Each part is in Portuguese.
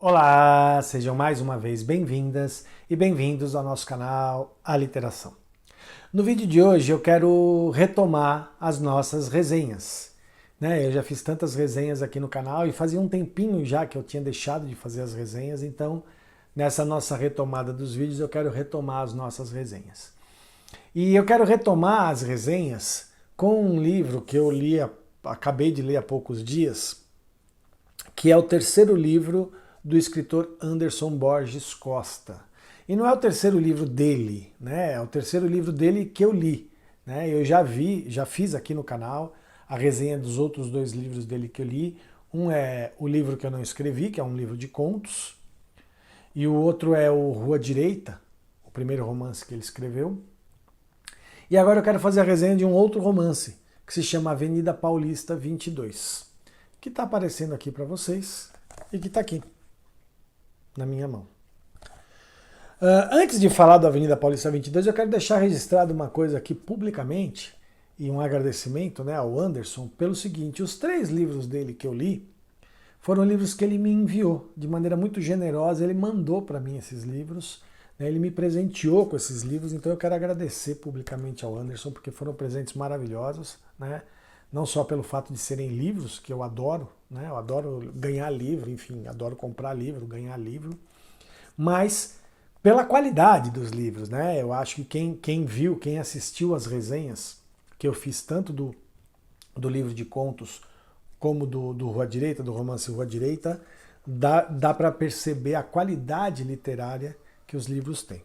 Olá, sejam mais uma vez bem-vindas e bem-vindos ao nosso canal Aliteração. No vídeo de hoje eu quero retomar as nossas resenhas. Eu já fiz tantas resenhas aqui no canal e fazia um tempinho já que eu tinha deixado de fazer as resenhas, então nessa nossa retomada dos vídeos eu quero retomar as nossas resenhas. E eu quero retomar as resenhas com um livro que eu acabei de ler há poucos dias, que é o terceiro livro do escritor Anderson Borges Costa. E não é o terceiro livro dele, né? É o terceiro livro dele que eu li. Eu já fiz aqui no canal a resenha dos outros dois livros dele que eu li. Um é O Livro Que Eu Não Escrevi, que é um livro de contos, e o outro é o Rua Direita, o primeiro romance que ele escreveu. E agora eu quero fazer a resenha de um outro romance, que se chama Avenida Paulista 22, que está aparecendo aqui para vocês e que está aqui na minha mão. Antes de falar do Avenida Paulista 22, eu quero deixar registrado uma coisa aqui publicamente e um agradecimento, ao Anderson pelo seguinte: os 3 livros dele que eu li foram livros que ele me enviou de maneira muito generosa. Ele mandou para mim esses livros, ele me presenteou com esses livros, então eu quero agradecer publicamente ao Anderson porque foram presentes maravilhosos, não só pelo fato de serem livros, que eu adoro, eu adoro ganhar livro, enfim, adoro comprar livro, ganhar livro, mas pela qualidade dos livros, Eu acho que quem viu, quem assistiu às resenhas que eu fiz tanto do livro de contos como do Rua Direita, do romance Rua Direita, dá para perceber a qualidade literária que os livros têm.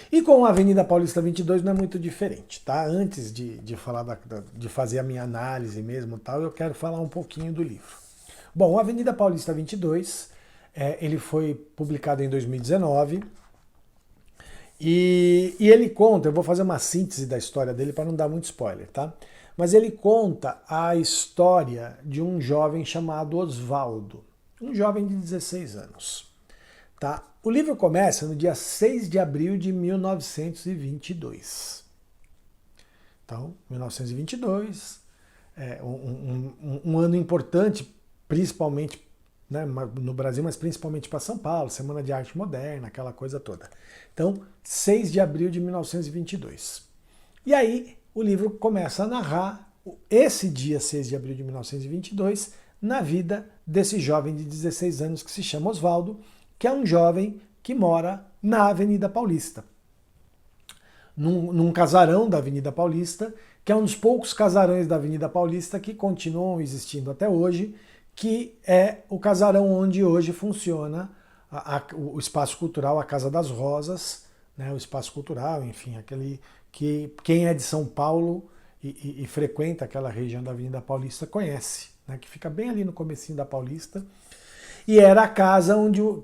E com a Avenida Paulista 22 não é muito diferente, tá? Antes de falar de fazer a minha análise mesmo, eu quero falar um pouquinho do livro. Bom, a Avenida Paulista 22, ele foi publicado em 2019 e ele conta, eu vou fazer uma síntese da história dele para não dar muito spoiler, tá? Mas ele conta a história de um jovem chamado Osvaldo, um jovem de 16 anos. Tá? O livro começa no dia 6 de abril de 1922. Então, 1922 é um ano importante, principalmente no Brasil, mas principalmente para São Paulo, Semana de Arte Moderna, aquela coisa toda. Então, 6 de abril de 1922. E aí, o livro começa a narrar esse dia 6 de abril de 1922 na vida desse jovem de 16 anos que se chama Osvaldo, que é um jovem que mora na Avenida Paulista, num casarão da Avenida Paulista, que é um dos poucos casarões da Avenida Paulista que continuam existindo até hoje, que é o casarão onde hoje funciona o espaço cultural, a Casa das Rosas, o espaço cultural, enfim, aquele que quem é de São Paulo e frequenta aquela região da Avenida Paulista conhece, que fica bem ali no comecinho da Paulista. E era a casa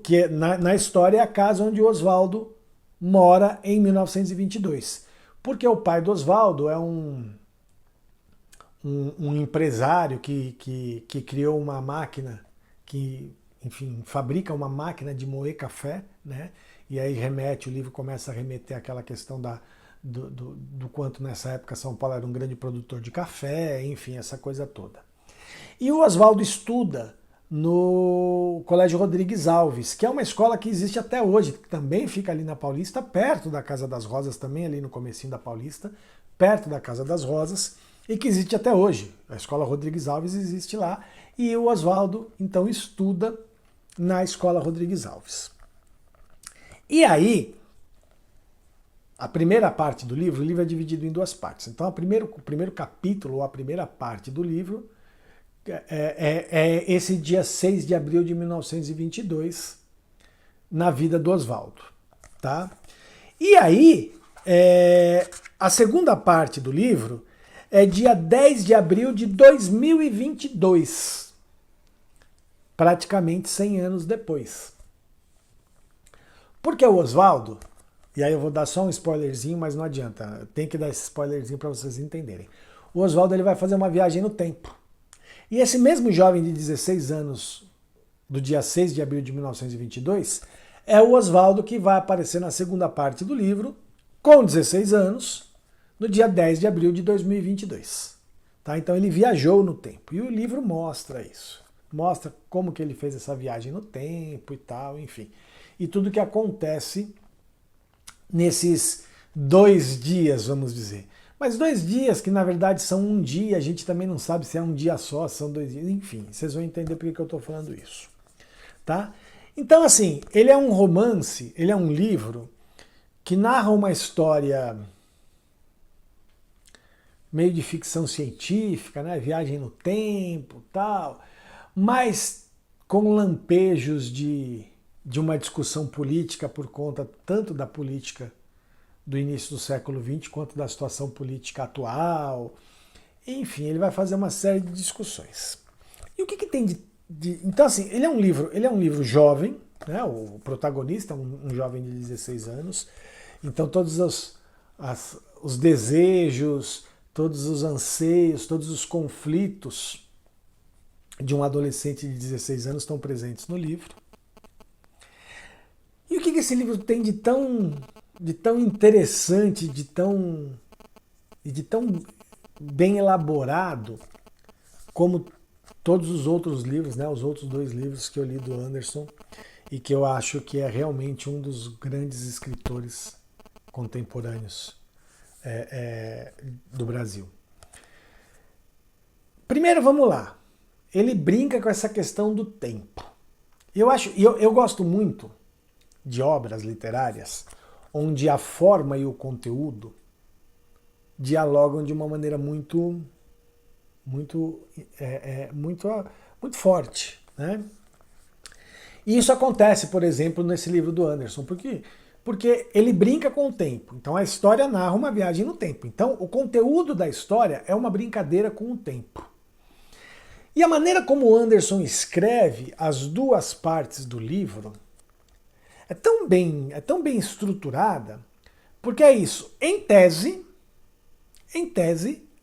que na história é a casa onde o Osvaldo mora em 1922. Porque o pai do Osvaldo é um empresário que criou uma máquina, que, enfim, fabrica uma máquina de moer café, E aí o livro começa a remeter àquela questão do quanto nessa época São Paulo era um grande produtor de café, enfim, essa coisa toda. E o Osvaldo estuda no Colégio Rodrigues Alves, que é uma escola que existe até hoje, que também fica ali na Paulista, perto da Casa das Rosas, também ali no comecinho da Paulista, perto da Casa das Rosas, e que existe até hoje. A Escola Rodrigues Alves existe lá, e o Osvaldo, então, estuda na Escola Rodrigues Alves. E aí, a primeira parte do livro, o livro é dividido em 2 partes. Então, o primeiro capítulo, ou a primeira parte do livro, é esse dia 6 de abril de 1922 na vida do Osvaldo, tá? E aí, a segunda parte do livro é dia 10 de abril de 2022, praticamente 100 anos depois. Porque o Osvaldo, e aí eu vou dar só um spoilerzinho, mas não adianta, tem que dar esse spoilerzinho para vocês entenderem. O Osvaldo ele vai fazer uma viagem no tempo. E esse mesmo jovem de 16 anos, do dia 6 de abril de 1922, é o Osvaldo que vai aparecer na segunda parte do livro, com 16 anos, no dia 10 de abril de 2022. Tá? Então ele viajou no tempo, e o livro mostra isso. mostra como que ele fez essa viagem no tempo e tal, enfim. E tudo que acontece nesses 2 dias, vamos dizer. Mas 2 dias que na verdade são um dia, a gente também não sabe se é um dia só, se são 2 dias, enfim, vocês vão entender por que eu estou falando isso. Tá? Então, assim, ele é um romance, ele é um livro que narra uma história meio de ficção científica, né? Viagem no tempo, tal, mas com lampejos de uma discussão política por conta tanto da política do início do século XX quanto da situação política atual. Enfim, ele vai fazer uma série de discussões. E o que tem então, assim, ele é um livro jovem, né? O protagonista é um jovem de 16 anos, então todos os desejos, todos os anseios, todos os conflitos de um adolescente de 16 anos estão presentes no livro. E o que esse livro tem de tão interessante, de tão bem elaborado, como todos os outros livros, né, os outros 2 livros que eu li do Anderson, e que eu acho que é realmente um dos grandes escritores contemporâneos do Brasil. Primeiro, vamos lá. Ele brinca com essa questão do tempo. Eu gosto muito de obras literárias onde a forma e o conteúdo dialogam de uma maneira muito forte, né? E isso acontece, por exemplo, nesse livro do Anderson. Por quê? Porque ele brinca com o tempo. Então a história narra uma viagem no tempo. Então o conteúdo da história é uma brincadeira com o tempo. E a maneira como o Anderson escreve as 2 partes do livro é tão bem estruturada, porque é isso. Em tese,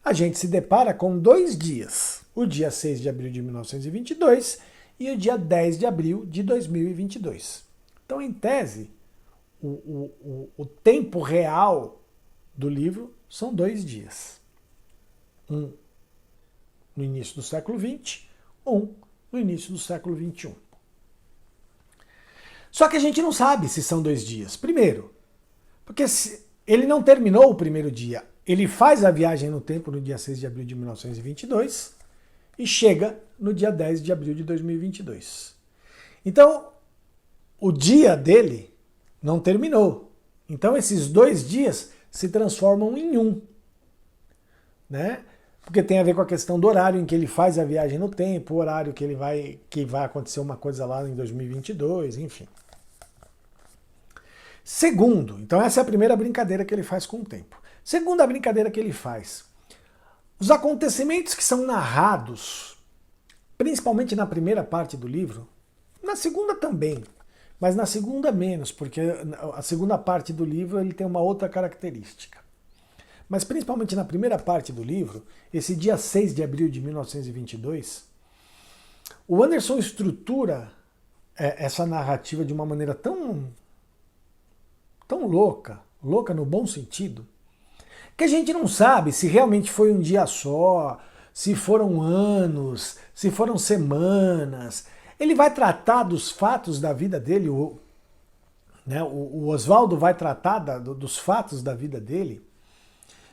a gente se depara com 2 dias. O dia 6 de abril de 1922 e o dia 10 de abril de 2022. Então, em tese, o tempo real do livro são 2 dias. Um no início do século XX, um no início do século XXI. Só que a gente não sabe se são 2 dias. Primeiro, porque ele não terminou o primeiro dia. Ele faz a viagem no tempo no dia 6 de abril de 1922 e chega no dia 10 de abril de 2022. Então, o dia dele não terminou. Então, esses 2 dias se transformam em um, né? Porque tem a ver com a questão do horário em que ele faz a viagem no tempo, o horário que vai acontecer uma coisa lá em 2022, enfim. Segundo, então essa é a primeira brincadeira que ele faz com o tempo. Segunda brincadeira que ele faz, os acontecimentos que são narrados, principalmente na primeira parte do livro, na segunda também, mas na segunda menos, porque a segunda parte do livro ele tem uma outra característica. Mas principalmente na primeira parte do livro, esse dia 6 de abril de 1922, o Anderson estrutura essa narrativa de uma maneira tão louca no bom sentido, que a gente não sabe se realmente foi um dia só, se foram anos, se foram semanas. Ele vai tratar dos fatos da vida dele, o Oswaldo vai tratar dos fatos da vida dele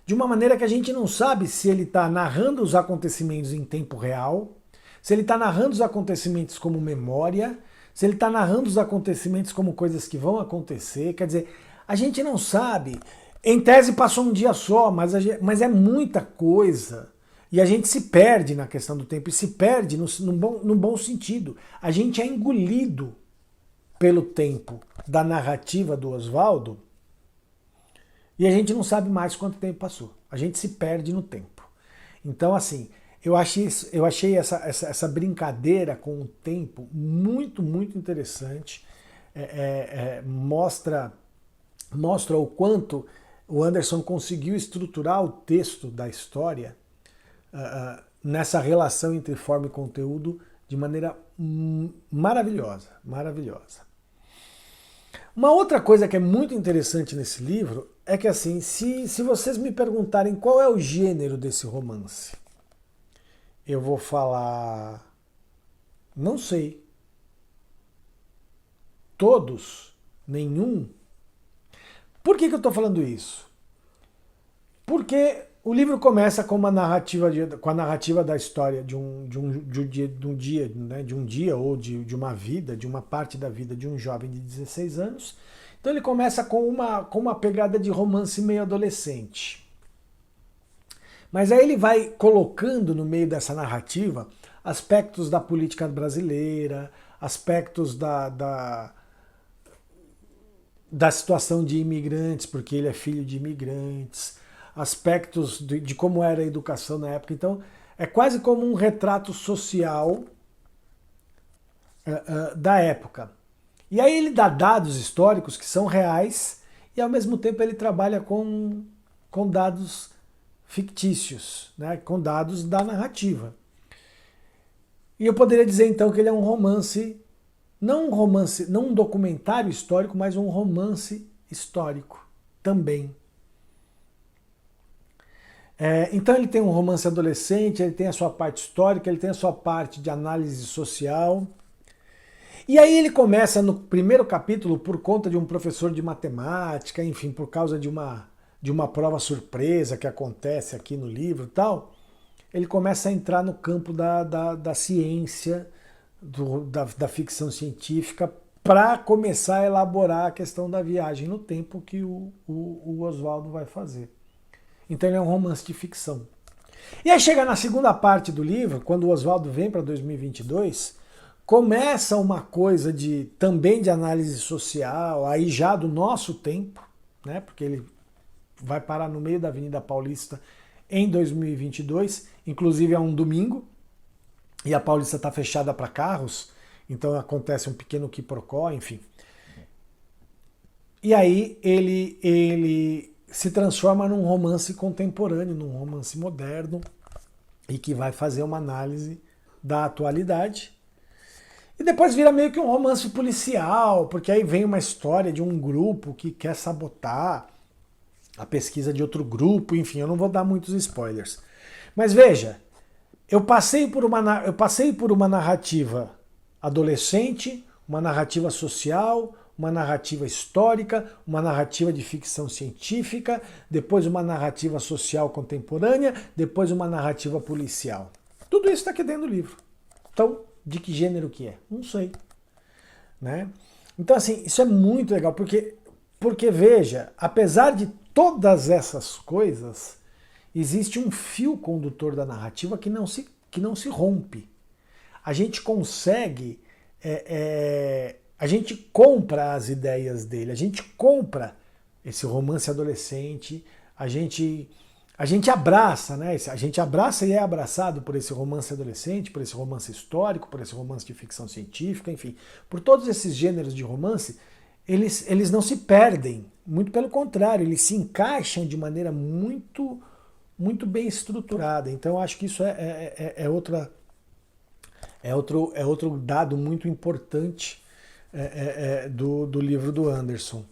de uma maneira que a gente não sabe se ele está narrando os acontecimentos em tempo real, se ele está narrando os acontecimentos como memória, se ele está narrando os acontecimentos como coisas que vão acontecer. Quer dizer, a gente não sabe. Em tese passou um dia só, mas é muita coisa. E a gente se perde na questão do tempo, e se perde no bom sentido. A gente é engolido pelo tempo da narrativa do Oswaldo, e a gente não sabe mais quanto tempo passou. A gente se perde no tempo. Então, assim, eu achei essa brincadeira com o tempo muito, muito interessante. Mostra o quanto o Anderson conseguiu estruturar o texto da história nessa relação entre forma e conteúdo de maneira maravilhosa, maravilhosa. Uma outra coisa que é muito interessante nesse livro é que, assim, se vocês me perguntarem qual é o gênero desse romance, eu vou falar Não sei. Todos? Nenhum? Por que eu estou falando isso? Porque o livro começa com uma narrativa, com a narrativa da história de um dia, né, de um dia ou de uma vida, de uma parte da vida de um jovem de 16 anos. Então ele começa com uma pegada de romance meio adolescente. Mas aí ele vai colocando no meio dessa narrativa aspectos da política brasileira, aspectos da situação de imigrantes, porque ele é filho de imigrantes, aspectos de como era a educação na época. Então, é quase como um retrato social da época. E aí ele dá dados históricos que são reais e, ao mesmo tempo, ele trabalha com dados fictícios, né, com dados da narrativa. E eu poderia dizer, então, que ele é um romance, não um documentário histórico, mas um romance histórico também. Então ele tem um romance adolescente, ele tem a sua parte histórica, ele tem a sua parte de análise social. E aí ele começa no primeiro capítulo por conta de um professor de matemática, enfim, por causa de uma prova surpresa que acontece aqui no livro e tal, ele começa a entrar no campo da ciência, da ficção científica, para começar a elaborar a questão da viagem no tempo que o Oswaldo vai fazer. Então ele é um romance de ficção. E aí chega na segunda parte do livro, quando o Oswaldo vem para 2022, começa uma coisa também de análise social, aí já do nosso tempo, né? Porque ele vai parar no meio da Avenida Paulista em 2022, inclusive é um domingo, e a Paulista está fechada para carros, então acontece um pequeno quiprocó, enfim. E aí ele se transforma num romance contemporâneo, num romance moderno, e que vai fazer uma análise da atualidade. E depois vira meio que um romance policial, porque aí vem uma história de um grupo que quer sabotar a pesquisa de outro grupo, enfim, eu não vou dar muitos spoilers. Mas veja, eu passei por uma narrativa adolescente, uma narrativa social, uma narrativa histórica, uma narrativa de ficção científica, depois uma narrativa social contemporânea, depois uma narrativa policial. Tudo isso está aqui dentro do livro. Então, de que gênero que é? Não sei. Né? Então, assim, isso é muito legal, porque veja, apesar de todas essas coisas, existe um fio condutor da narrativa que não se rompe. A gente consegue... a gente compra as ideias dele, a gente compra esse romance adolescente, a gente abraça, né? A gente abraça e é abraçado por esse romance adolescente, por esse romance histórico, por esse romance de ficção científica, enfim, por todos esses gêneros de romance, eles não se perdem, muito pelo contrário, eles se encaixam de maneira muito, muito bem estruturada. Então eu acho que isso é outro dado muito importante do livro do Anderson,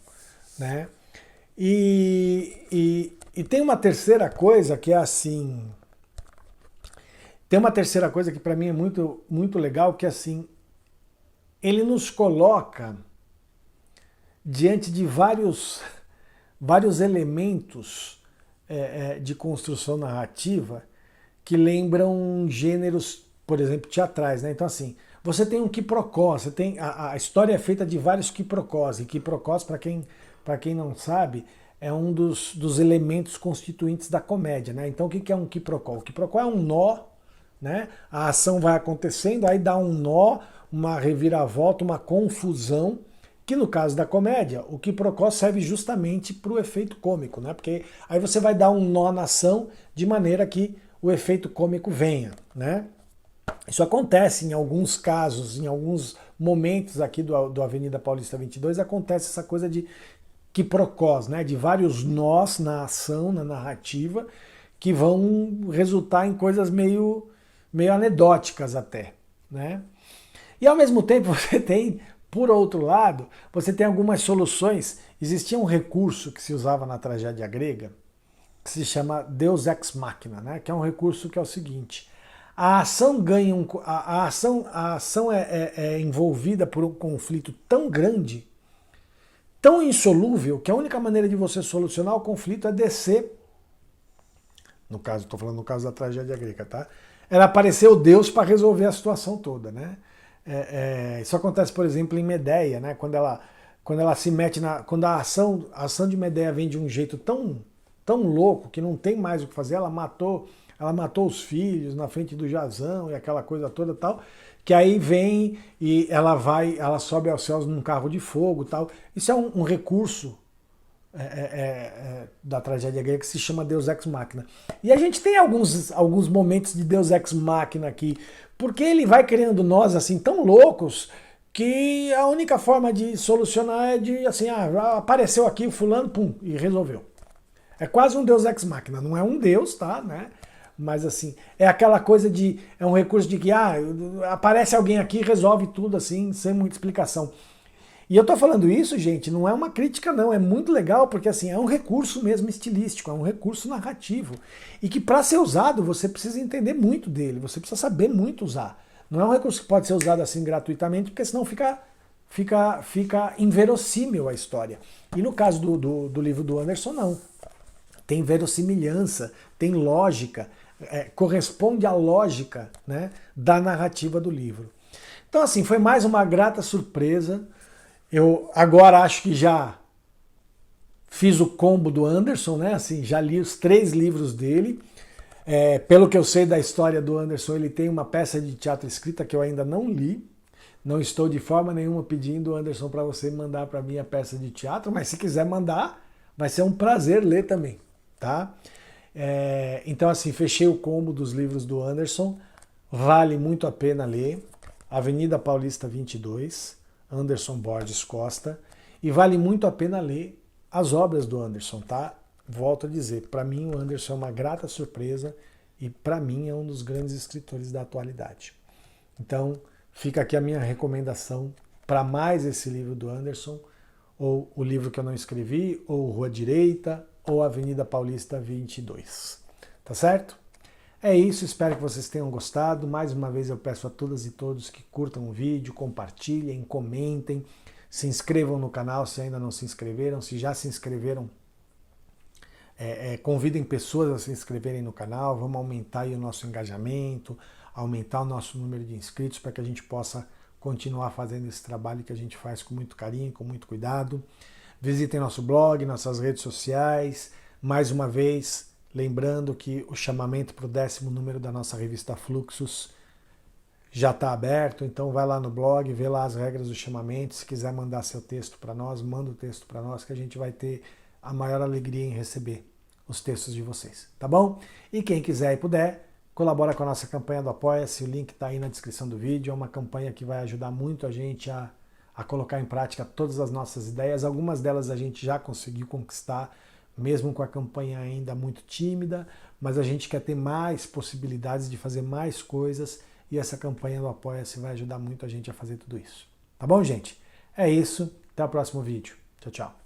né? E tem uma terceira coisa que é assim, tem uma terceira coisa que para mim é muito, muito legal, que é assim, ele nos coloca diante de vários elementos de construção narrativa que lembram gêneros, por exemplo, teatrais, né? Então assim, você tem um quiprocó, você tem a história é feita de vários quiprocós, e quiprocós, para quem não sabe, é um dos elementos constituintes da comédia, né? Então o que é um quiprocó? O quiprocó é um nó, né? A ação vai acontecendo, aí dá um nó, uma reviravolta, uma confusão, que no caso da comédia, o quiprocó serve justamente para o efeito cômico, né? Porque aí você vai dar um nó na ação de maneira que o efeito cômico venha, né? Isso acontece em alguns casos, em alguns momentos aqui do Avenida Paulista 22, acontece essa coisa de quiprocós, né? De vários nós na ação, na narrativa, que vão resultar em coisas meio anedóticas até, né? E ao mesmo tempo você tem, por outro lado, você tem algumas soluções. Existia um recurso que se usava na tragédia grega, que se chama Deus ex machina, né? Que é um recurso que é o seguinte: a ação ganha a ação é envolvida por um conflito tão grande, tão insolúvel, que a única maneira de você solucionar o conflito é descer. No caso, estou falando no caso da tragédia grega, tá? Era aparecer o Deus para resolver a situação toda, né? Isso acontece, por exemplo, em Medeia, né? Quando ela se mete quando a ação de Medeia vem de um jeito tão louco que não tem mais o que fazer, ela matou os filhos na frente do Jazão e aquela coisa toda tal, que aí vem e ela sobe aos céus num carro de fogo tal. Isso é um recurso da tragédia grega que se chama Deus Ex Machina. E a gente tem alguns momentos de Deus Ex Machina aqui, porque ele vai criando nós assim tão loucos que a única forma de solucionar é de assim, apareceu aqui o fulano, pum, e resolveu. É quase um Deus Ex Machina, não é um Deus, tá, né? Mas assim, é aquela coisa é um recurso de que aparece alguém aqui e resolve tudo assim, sem muita explicação. E eu tô falando isso, gente, não é uma crítica não, é muito legal, porque assim, é um recurso mesmo estilístico, é um recurso narrativo. E que para ser usado, você precisa entender muito dele, você precisa saber muito usar. Não é um recurso que pode ser usado assim gratuitamente, porque senão fica inverossímil a história. E no caso do livro do Anderson, não. Tem verossimilhança, tem lógica, corresponde à lógica, né, da narrativa do livro. Então assim, foi mais uma grata surpresa. Eu agora acho que já fiz o combo do Anderson, né? Assim, já li os 3 livros dele. Pelo que eu sei da história do Anderson, ele tem uma peça de teatro escrita que eu ainda não li. Não estou de forma nenhuma pedindo, Anderson, para você mandar para mim a peça de teatro, mas se quiser mandar, vai ser um prazer ler também, tá? Então, assim, fechei o combo dos livros do Anderson. Vale muito a pena ler. Avenida Paulista 22. Anderson Borges Costa, e vale muito a pena ler as obras do Anderson, tá? Volto a dizer, para mim o Anderson é uma grata surpresa e para mim é um dos grandes escritores da atualidade. Então, fica aqui a minha recomendação para mais esse livro do Anderson, ou o livro que eu não escrevi, ou Rua Direita, ou Avenida Paulista 22. Tá certo? É isso, espero que vocês tenham gostado. Mais uma vez eu peço a todas e todos que curtam o vídeo, compartilhem, comentem, se inscrevam no canal se ainda não se inscreveram, se já se inscreveram, convidem pessoas a se inscreverem no canal, vamos aumentar aí o nosso engajamento, aumentar o nosso número de inscritos para que a gente possa continuar fazendo esse trabalho que a gente faz com muito carinho, com muito cuidado. Visitem nosso blog, nossas redes sociais, mais uma vez, lembrando que o chamamento para o 10º número da nossa revista Fluxos já está aberto, então vai lá no blog, vê lá as regras do chamamento. Se quiser mandar seu texto para nós, manda o texto para nós, que a gente vai ter a maior alegria em receber os textos de vocês, tá bom? E quem quiser e puder, colabora com a nossa campanha do Apoia-se, o link está aí na descrição do vídeo. É uma campanha que vai ajudar muito a gente a colocar em prática todas as nossas ideias. Algumas delas a gente já conseguiu conquistar, mesmo com a campanha ainda muito tímida, mas a gente quer ter mais possibilidades de fazer mais coisas e essa campanha do Apoia-se vai ajudar muito a gente a fazer tudo isso. Tá bom, gente? É isso. Até o próximo vídeo. Tchau, tchau.